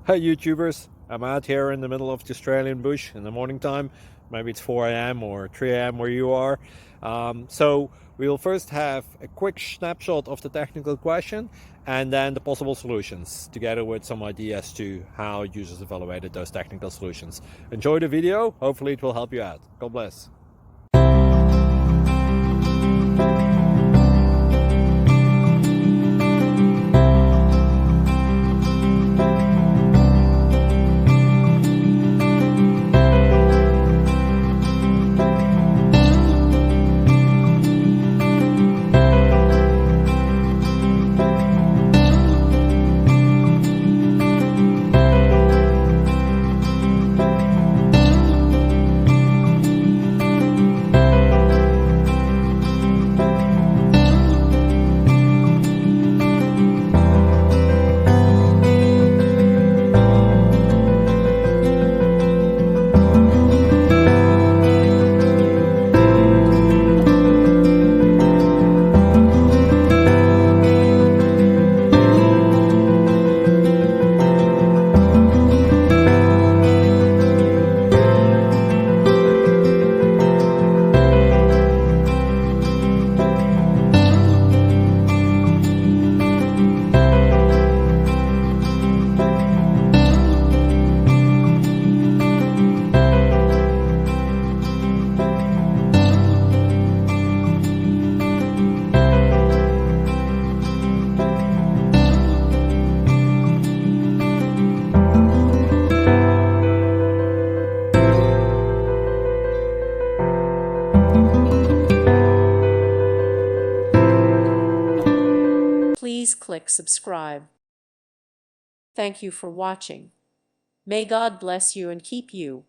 Hey YouTubers, I'm out here in the middle of the Australian bush in the morning time. Maybe it's 4 a.m. or 3 a.m. where you are. So we'll first have a quick snapshot of the technical question and then the possible solutions, together with some ideas to how users evaluated those technical solutions. Enjoy the video, hopefully it will help you out. God bless. Please click subscribe. Thank you for watching. May God bless you and keep you.